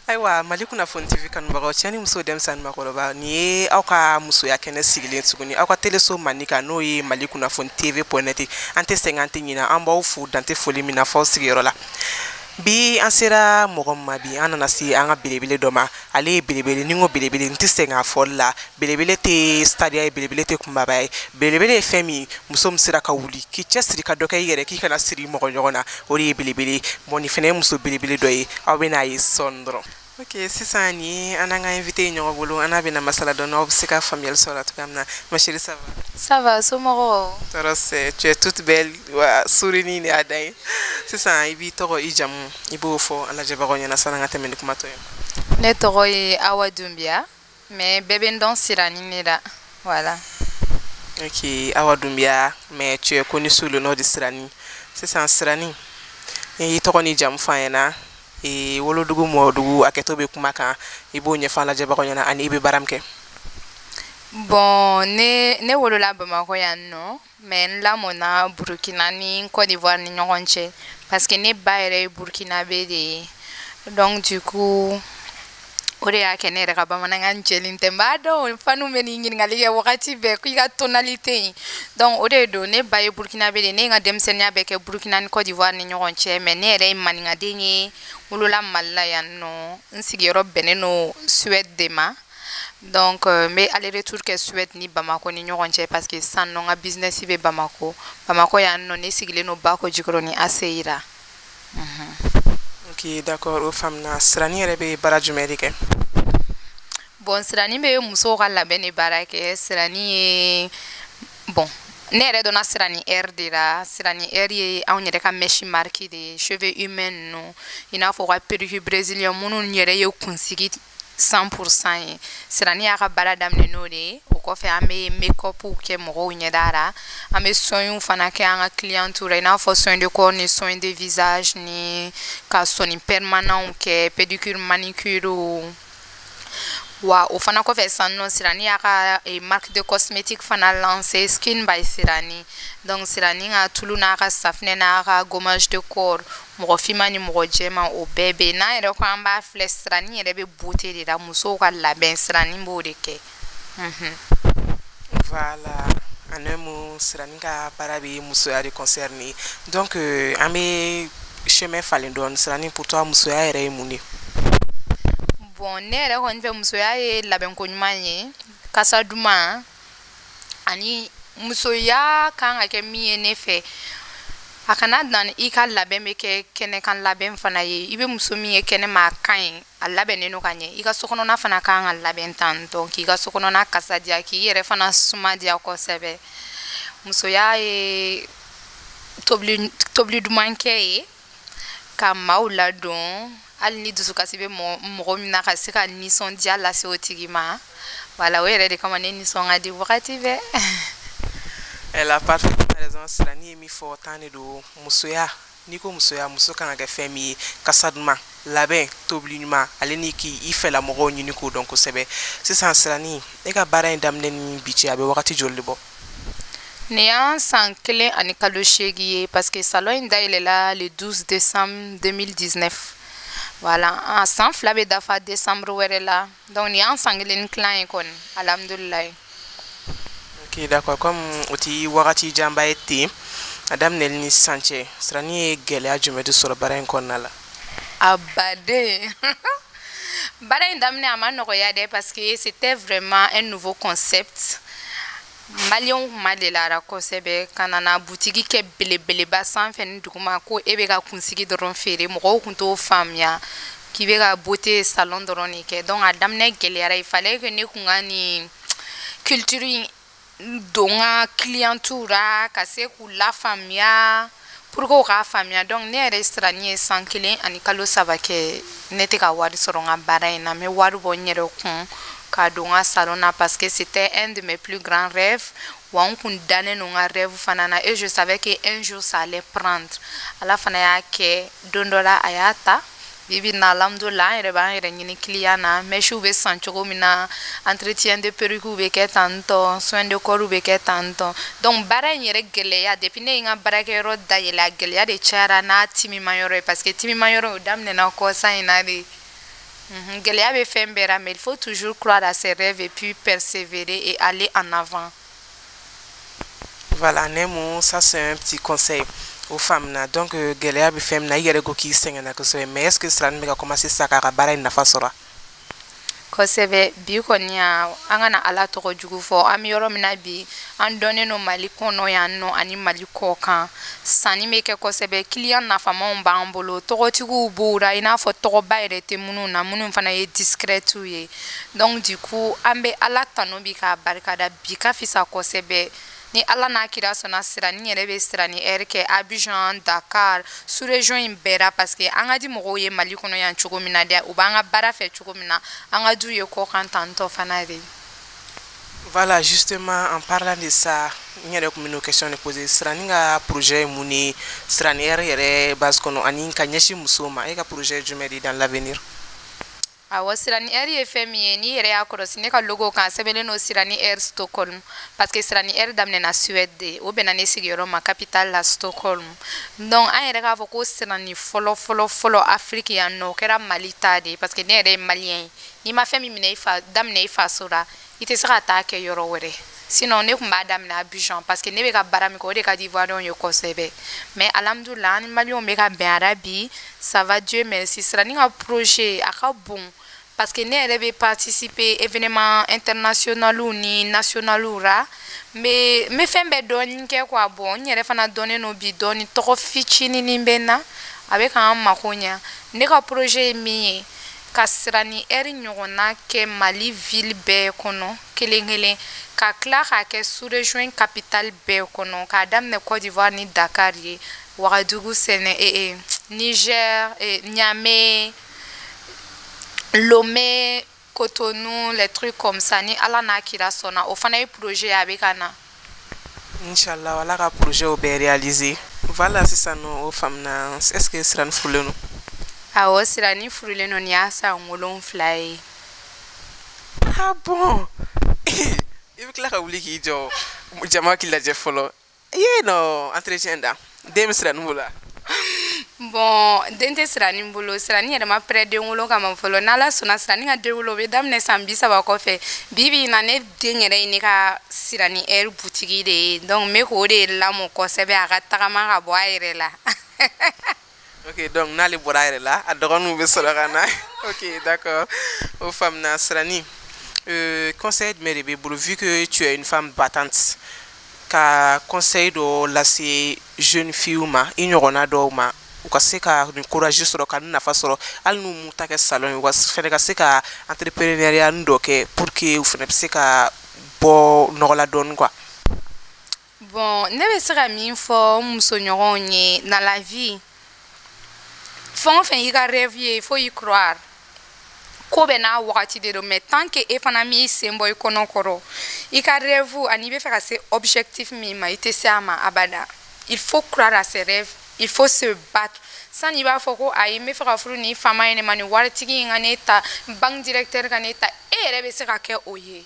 Aiwa Mali Kunnafoni TV kanubagaw cɛni muso denmisɛnnin makɔrɔba ni ye aw ka musoya kɛnɛ sigilen tuguni aw ka teleso manika n'o ye Mali Kunnafoni TV.net an tɛ sɛgɛn an tɛ ɲina an b'aw fo dante foli min na f'aw sigiyɔrɔ la bi an sera mɔgɔ ma bi an nana se an ka belebele dɔ ma ale ye belebele ni ko belebele n tɛ sɛgɛn a fɔli la belebele tɛ stadiya ye belebele tɛ kunbaba ye belebele ye fɛn min muso min sera ka wuli k'i cɛ siri ka dɔ kɛ i yɛrɛ k'i kana siri mɔgɔ ɲɔgɔn na o de ye belebele bon ni fɛnɛ ye muso belebele dɔ ye aw bɛ n'a ye sɔɔni dɔrɔn. Ok, sisan ni an ka invité ɲɔgɔn bolo an bɛna masala dɔ n'aw bɛ se ka faamuyali sɔrɔ cogoya min na ma chérie ça va? Ça va, somɔgɔw? Tɔɔrɔ tɛ, tu es toute belle wa sourire ni a dan ye sisan i b'i tɔgɔ i jamu i b'o fɔ an lajɛbagaw ɲɛna sani an ka tɛmɛ ni kumatɔ ye. Ne tɔgɔ ye Awa Dunbiya mais bɛɛ bɛ n dɔn Sirani ne la voilà. Ok, Awa Dunbiya mais tu es connue sous le nom de Sirani. Sisan Sirani i tɔgɔ ni jamu f'an ɲɛna wolodugu mɔdugu a kɛtɔ bɛ kuma kan i b'o ɲɛfɔ an lajɛbagaw ɲɛna ani i bɛ baara min kɛ. Bon ne wolola Bamakɔ yan nɔ mais n lamɔna Burukina ni Côte d'Ivoire ni ɲɔgɔn cɛ parce que ne ba yɛrɛ ye Burukinabe de ye donc du coup o de y'a kɛ ne yɛrɛ ka bamanankan jɛlen tɛ n b'a dɔn faniw bɛ nin ɲininkali kɛ wagati bɛɛ ko i ka tonalité in donc o de don ne ba ye Burukinabe de ye ne ye n ka denmisɛnniya bɛɛ kɛ Burukina ni Côte d'Ivoire ni ɲɔgɔn cɛ mais ne yɛrɛ ye maninkaden ye wolola Mali la yan nɔ n sigiyɔrɔ bɛnnen no Suède de ma donc n bɛ aller retour kɛ Suède ni Bamako ni ɲɔgɔn cɛ parce que sisan nɔ n ka business bɛ Bamako yan nɔ ne sigilen no Bako Jikɔrɔ ni Aseyira. Ok, d'accord o faamuna Sirani yɛrɛ bɛ baara jumɛn de kɛ? Bon Sirani bɛ musow ka labɛn de baara kɛ Sirani ye bon ne yɛrɛ dɔnna Sirani Air de la Sirani Air ye anw yɛrɛ ka mèche marque de ye cheveux humains ninnu i n'a fɔ ka perruque brésilien minnu yɛrɛ ye kunsigi 100% ye Sirani y'a ka baara daminɛ n'o de ye o kɔfɛ an bɛ make-up kɛ mɔgɔw ɲɛda la an bɛ soins fana kɛ an ka clientes la i n'a fɔ soins de corps ni soins de visage ni ka sɔni permanent kɛ pédicure manicure wa o fana kɔfɛ sisan nɔ Sirani y'a ka marque de cosmétique fana lancé Skin by Sirani donc Sirani ka tulu n'a ka safinɛ n'a ka gommage de corps mɔgɔ finman ni mɔgɔ jɛman o bɛɛ bɛ yen n'an yɛrɛ ko an b'a filɛ Sirani yɛrɛ bɛ beauté de la musow ka labɛn Sirani b'o de kɛ. Voilà en un mot Sirani ka baara bɛ musoya de concerné donc an bɛ chemin falen dɔɔni Sirani pour toi musoya yɛrɛ ye mun de? Bon ne yɛrɛ kɔni fɛ musoya ye labɛnko ɲuman ye kasa duman ani musoya kan ka kɛ min ye ne fɛ a kana dan i ka labɛn bɛ kɛ kɛnɛkan labɛn fana ye i bɛ muso min ye kɛnɛma a ka ɲi a labɛnnen no ka ɲɛ i ka sokɔnɔna fana kan ka labɛn tan tɔ k'i ka sokɔnɔna kasa diya k'i yɛrɛ fana suma diya kosɛbɛ musoya ye tobili duman kɛ ye ka maaw ladon hali ni dusukasi bɛ mɔgɔ min na ka se ka nisɔndiya lase o tigi ma voilà o yɛrɛ de kama ne nisɔn ka di wagati bɛɛ. Elle a parfaitement raison Sirani ye min fɔ tan de don musoya n'i ko musoya muso kan ka kɛ fɛn min ye kasa duman labɛn tobili ɲuman ale ni k'i fɛla mɔgɔw ɲini k'o dɔn kosɛbɛ sisan Sirani e ka baara in daminɛ ni bi cɛ a bɛ wagati joli de bɔ? Ne y'an san 1 ani kalo 8 ye parce que salon in dayɛlɛla le 12 décembre 2019 voilà en san 2 bɛ dafa décembre wɛrɛ la donc ni y'an san 1 ni tila ye kɔni alhamdulilayi. Ok d'accord comme o ti wagati janba ye ten a daminɛli ni sisan cɛ Sirani ye gɛlɛya jumɛn de sɔrɔ baara in kɔnɔna la? A baden baara in daminɛ a ma nɔgɔya dɛ parce que c'était vraiment un nouveau concept Maliens kun ma delara kosɛbɛ ka na butigi kɛ belebeleba sanfɛ ni duguma ko e bɛ ka kunsigi dɔrɔn feere mɔgɔw kun t'o faamuya k'i bɛ ka beauté salon dɔrɔn de kɛ donc a daminɛ gɛlɛyara il fallait que ne kun ka nin culture don n ka clientes ra ka se k'u lafaamuya pour ko ka famia donc ne yɛrɛ sira ni ye san kelen ani kalo saba kɛ ne tɛ ka wari sɔrɔ n ka baara in na n bɛ wari bɔ n yɛrɛ kun ka don n ka salon na parce que c'était un de mes plus grands rêves wa n kun dannen don n ka rêve fana na et je savais que un jour ça allait prendre ala fana y'a kɛ don dɔ la a y'a ta bibi na alhamdulillah an yɛrɛ b'an yɛrɛ ɲini client na mèches bɛ san cogo min na entretien de perruque bɛ kɛ tantɔ soin de corps bɛ kɛ tantɔ donc baara in yɛrɛ gɛlɛya depuis ne ye n ka baarakɛyɔrɔ dayɛlɛ a gɛlɛya de cayara n'a timimayɔrɔ ye parce que timimayɔrɔ o daminɛna kɔsan in na de gɛlɛya bɛ fɛn bɛɛ la mais il faut toujours croire à ses rêves et puis persévérer et aller en avant. Voilà, Nemo, ça c'est un petit conseil aux femmes na donc gɛlɛya bɛ fɛn min na i yɛrɛ ko k'i sɛgɛnna kosɛbɛ mais est ce que sirani bɛ ka commencer sisan k'a ka baara in nafa sɔrɔ kosɛbɛ bi kɔni an kana ala tɔgɔ jugu fɔ an bɛ yɔrɔ min na bi an dɔnnen no mali kɔnɔ yan nɔ ani mali kɔ kan sanni bɛ kɛ kosɛbɛ client nafamanw b'an bolo tɔgɔtigiw b'o la i n'a fɔ tɔgɔba yɛrɛ tɛ minnu na minnu fana ye discrètes ye donc du coup an bɛ ala tanu bi k'a barikada bi ka fisa kosɛbɛ ni ala n'a kira sɔnna sirani yɛrɛ bɛ sirani air kɛ Abidjan Dakar sous région in bɛɛ la parce que an ka di mɔgɔw ye mali kɔnɔ yan cogo min na dɛ u b'an ka baara fɛ cogo min na an ka du ye kɔ kan tantɔ fana de. Voilà, justement en parlant de ça n yɛrɛ tun bɛ n'o question de poser sirani ka projet ye mun ye sirani air yɛrɛ base kɔnɔ ani ka ɲɛsin musow ma e ka projet ye jumɛn de ye dans l'avenir. Awa sirani air ye fɛn min ye ni yɛrɛ y'a kɔlɔsi ne ka logo kan sɛbɛnlen no sirani air Stockholm parce que sirani air daminɛna Suède de o bɛnna ne sigiyɔrɔ ma capitale la Stockholm donc an yɛrɛ k'a fɔ ko sirani fɔlɔ Afrique yan nɔ o kɛra Mali ta de parce que ne yɛrɛ ye malien ye n'i ma fɛn min minɛ daminɛ i faso la i tɛ se ka taa kɛ yɔrɔ wɛrɛ sinon ne kun b'a daminɛ Abidjan parce que ne bɛ ka baara min kɛ o de ka di ivoirien ye kosɛbɛ mais alhamdulillah an ni malien bɛ ka bɛn a la bi ça va Dieu merci sirani ka projet a ka bon parce que ne yɛrɛ bɛ participer événement internationaux ni nationaux ra mais n bɛ fɛn bɛɛ dɔɔni kɛ quoi bon n yɛrɛ fana dɔnnen no bi dɔɔni tɔgɔ fitinin bɛ n na a bɛ k'an mako ɲa ne ka projet ye min ye ka sirani air ɲɔgɔnna kɛ Mali ville bɛɛ kɔnɔ kelen kelen ka tila k'a kɛ sous région capitale bɛɛ kɔnɔ k'a daminɛ Côte d'Ivoire ni Dakar ye Ouagadougou Séné Niger Niamey Lomé, Cotonou, les trucs comme ça, ni ala n'a kira sona. Au fana projet avec Anna. Inch'Allah, voilà ka projet au bien réalisé. Voilà, c'est ça nos femmes na. Est-ce que sirani furule no? Ah ouais, sirani furule no ni asa ngolon fly. Ah bon? Il veut que la kaouli qui jo, jama qui l'a déjà follow. No, entretien da. Dem sirani mula. Bon, den tɛ sirani bolo sirani yɛrɛ ma prêt den wolo kama fɔlɔ n'ala sɔnna sirani ka den wolo o bɛ daminɛ san 30 kɔfɛ bibi in na ne den yɛrɛ ye ne ka sirani air butigi de ye donc n bɛ k'o de lamɔ kosɛbɛ a ka tagama ka bɔ a yɛrɛ la. Ok, donc n'ale bɔra a yɛrɛ la a dɔgɔninw bɛ sɔrɔ ka na. Ok, d'accord. Aux femmes na sirani conseil jumɛn de b'i bolo vu que tu es une femme battante ka conseil dɔ lase jeune fille ma i ɲɔgɔnna dɔw ma u ka se ka courage sɔrɔ ka nafa sɔrɔ hali n'u m'u ta kɛ salon ye u fɛnɛ ka se ka entrepreneuriat dɔ kɛ pour que u fɛnɛ bɛ se ka bɔ nɔgɔ la dɔɔni quoi. Bon, ne bɛ se ka min fɔ muso ɲɔgɔnw ye dans la vie fɛn o fɛn y'i ka rêve ye il faut y croire ko bɛ n'a wagati de don mais tant que e fana m'i sen bɔ i kɔnɔ kɔrɔ i ka rêve ani bɛ fɛ ka se objectif min ma i tɛ se a ma abada il faut croire à ses rêves il faut se battre sani i b'a fɔ ko ayi n bɛ fɛ ka furu ni fama ye ne ma ni waritigi in ka ne ta banque directeur ka ne ta e yɛrɛ bɛ se ka kɛ o ye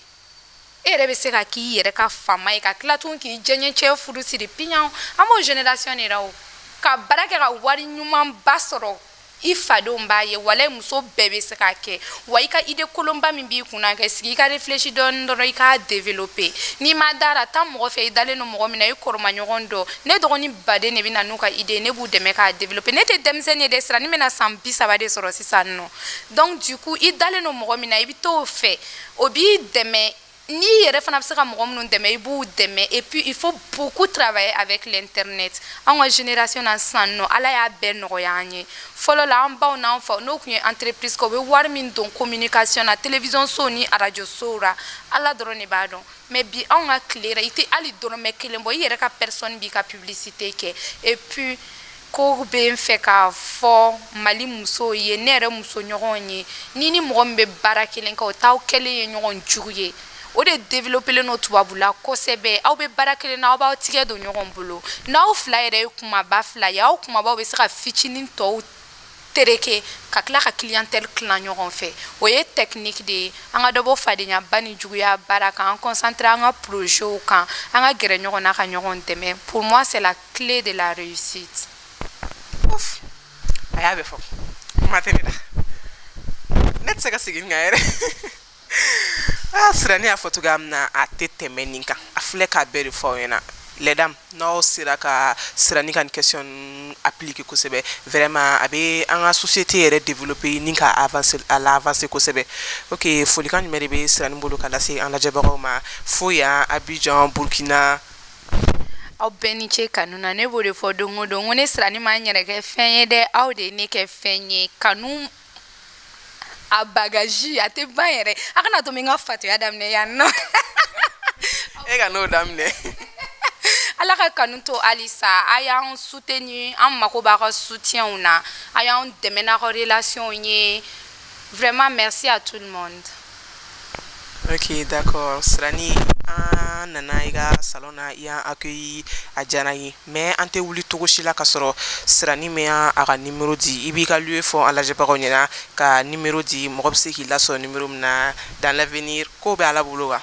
e yɛrɛ bɛ se ka k'i yɛrɛ ka fama ye ka tila tun k'i jɛɲɛ cɛ furu siri piɲaw an b'o génération de la o ka baara kɛ ka wari ɲumanba sɔrɔ i fadenw b'a ye walayi muso bɛɛ bɛ se k'a kɛ wa i ka idée kolonba min b'i kunna kɛ sigi i ka réfléchi dɔɔni dɔrɔn i k'a développer n'i ma dara taa mɔgɔ fɛ i dalen don mɔgɔ min na i kɔrɔma ɲɔgɔn dɔ ne dɔgɔnin baden de bɛ na n'u ka idée ne b'u dɛmɛ k'a développer ne tɛ denmisɛnnin ye dɛ sira ni bɛna san 30 de sɔrɔ sisan nɔ donc du coup i dalen don mɔgɔ min na i bɛ t'o fɛ o b'i dɛmɛ ni yɛrɛ fana bɛ se ka mɔgɔ minnu dɛmɛ i b'u dɛmɛ et puis il faut beaucoup travailler avec l'internet an ka génération na sisan nɔ ala y'a bɛɛ nɔgɔya an ye fɔlɔ la an baw n'an faw n'o tun ye entreprise kɛ u bɛ wari min don communication na télévision so ni radio so ra ala dɔrɔn de b'a dɔn mais bi anw ka tile ra i tɛ hali dɔrɔmɛ kelen bɔ i yɛrɛ ka personne b'i ka publicité kɛ et puis ko be nfɛ k'a fɔ Mali muso ye ne yɛrɛ muso ɲɔgɔn ye ni ni mɔgɔ min bɛ baara kelen kɛ o t'aw kɛlen ye ɲɔgɔn jugu ye o de développelen no tubabula kosɛbɛ aw bɛ baara kelen na aw b'aw tigɛ don ɲɔgɔn bolo n'aw fila yɛrɛ ye kumaba fila ye aw kumabaw bɛ se ka fitinin tɔw tereke ka tila ka clientèle kilan ɲɔgɔn fɛ o ye technique de ye an ka dɔ bɔ fadenya ba ni juguya baara kan an concentre an ka projet kan an ka gɛrɛ ɲɔgɔn na ka ɲɔgɔn dɛmɛ pour moi c'est la clé de la réussite. Ouf, a y'a bɛ fɔ kuma tɛ ne da ne tɛ se ka segin nka yɛrɛ sirani y'a fɔ cogoya min na a tɛ tɛmɛ nin kan a filɛ k'a bɛɛ de fɔ aw ɲɛna les dames n'aw sera ka sirani ka nin question appliquer kosɛbɛ vraiment a bɛ an ka société yɛrɛ développer ni ka avancer a la avancer kosɛbɛ ok folikan jumɛn de bɛ sirani bolo ka lase an lajɛbagaw ma fo yan Abidjan Burkina. Aw bɛɛ ni ce kanu na ne b'o de fɔ don o don ko ne sirani ma n yɛrɛ kɛ fɛn ye dɛ aw de ye ne kɛ fɛn ye kanu a bagaji a tɛ ban yɛrɛ a kana to min ka fatuya daminɛ yan nɔ e ka n'o daminɛ ala ka kanu to halisa a y'an soutenir an mako b'a ka soutien na a y'an dɛmɛ n'a ka relation ye vraiment merci à tout le monde. Ok, d'accord. Sirani, an nana i ka salon na i y'an accueilli a diyara ye mais an tɛ wuli cogo si la ka sɔrɔ Sirani mɛ a ka numéro di i b'i ka lieu fɔ an lajɛbagaw ɲɛna ka numéro di mɔgɔ bɛ se k'i lasɔrɔ numéro min na dans l'avenir ko bɛ ala bolo wa.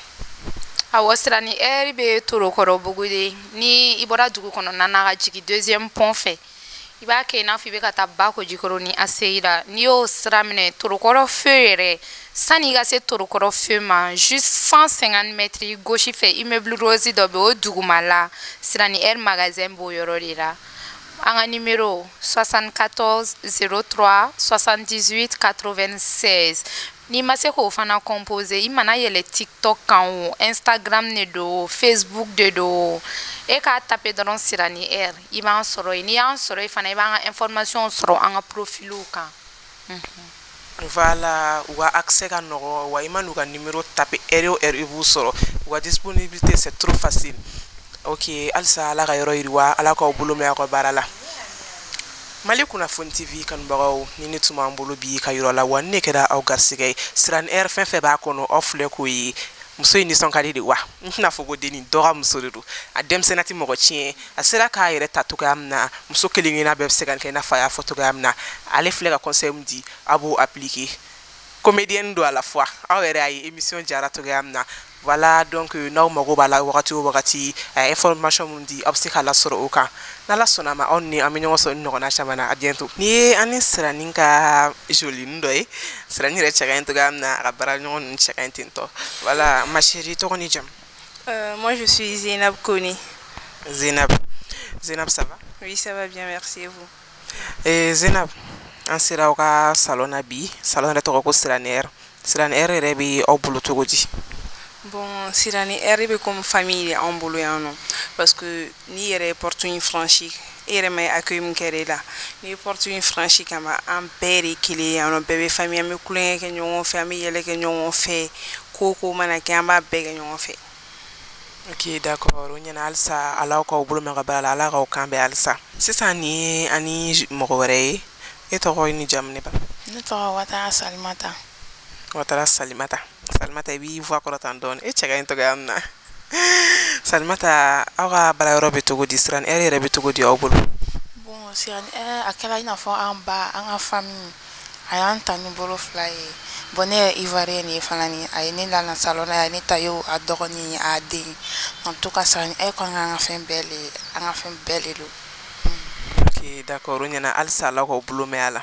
Awɔ Sirani heure bɛ Torokɔrɔbugu de ni i bɔra dugu kɔnɔna na ka jigin deuxième pont fɛ i b'a kɛ i n'a fɔ i bɛ ka taa Bakojikɔrɔ ni ACI la n'i y'o sira minɛ Torokɔrɔ feu yɛrɛ sani i ka se Torokɔrɔ feu ma juste 150 mètres gauche fɛ immeuble rose dɔ bɛ o dugumala Sirani air magasin b'o yɔrɔ de la an ka numéro 74 03 78 96 n'i ma se k'o fana composer i mana yɛlɛ TikTok kan o Instagram de do Facebook de do e k'a taper dɔrɔn Sirani air i b'an sɔrɔ yen n'i y'an sɔrɔ yen fana i b'an ka information sɔrɔ an ka profiliw kan. Voilà, ou accès à nɔgɔ wa i man'u ka numéro taper heure o heure i b'u sɔrɔ u ka disponibilité c'est trop facile. Ok halisa ala ka yɔrɔ yiriwa ala k'aw bolo mɛn aw ka baara la. Mali Kunnafoni TV kanubagaw ni ne tun b'an bolo bi ka yɔrɔ la wa ne kɛra aw garisɛgɛ ye Sirani air fɛn fɛn b'a kɔnɔ aw filɛ k'o ye muso in nisɔn ka di de wa n tɛna fɔ ko denni dɔ ka muso de don a denmisɛnnin tɛ mɔgɔ tiɲɛ a sera k'a yɛrɛ ta cogoya min na muso kelen-kelenna bɛɛ bɛ se ka kɛ i n'a fɔ a y'a fɔ cogoya min na ale filɛ ka conseil min di a b'o appliquer comédienne do à la fois aw yɛrɛ y'a ye émission jara cogoya min na voilà donc n'aw mago b'a la wagati o wagati a information mun di aw bɛ se k'a lasɔrɔ o kan n'ala sɔnna ma aw ni an bɛ ɲɔgɔn sɔrɔ ni ɲɔgɔnna caman na a bientôt ni ye an ni Sirani ka jolini dɔ ye Sirani yɛrɛ cɛ ka ɲi cogoya min na a ka baara ɲɔgɔn ninnu cɛ ka ɲi ten tɔ voilà ma chérie tɔgɔ ni jamu. Moi je suis Zeinab Koni. Zeinab ça va? Oui ça va bien merci et vous? Zeinab an sera aw ka salon na bi salon yɛrɛ tɔgɔ ko Sirani air yɛrɛ bɛ aw bolo cogo di? Bon Sirani air bɛ comme famille an bolo yan nɔ parce que ni yɛrɛ ye porte in franchi e yɛrɛ ma ye accueil min kɛra i la ni ye porte in franchi kama an bɛɛ de kelen yan nɔ bɛɛ bɛ famille an bɛ kulonkɛ kɛ ɲɔgɔn fɛ an bɛ yɛlɛ kɛ ɲɔgɔn fɛ ko mana kɛ an b'a bɛɛ kɛ ɲɔgɔn fɛ. Ok d'accord o ɲɛna halisa ala k'aw bolo mɛn ka baara la ala k'aw kan bɛn halisa sisan ni ye ani mɔgɔ wɛrɛ ye e tɔgɔ ni jamu ne ba? Ne tɔgɔ Watara Salimata. Watara Salimata i b'i voix kɔrɔtan dɔɔni e cɛ ka ɲi cogoya min na Salimata aw ka baara yɔrɔ bɛ cogo di Sirani air yɛrɛ bɛ cogo di aw bolo? Bon Sirani air a kɛra i n'a fɔ an ba an ka famille a y'an ta ni bolo fila ye bon ne ye Ivoirienne ye fana ni a ye ne la salon na a ye ne ta ye a dɔgɔnin ye a den en tout cas Sirani air kɔni an ka fɛn bɛɛ le don. Ok d'accord o ɲɛna halisa ala k'aw bolo mɛn a la.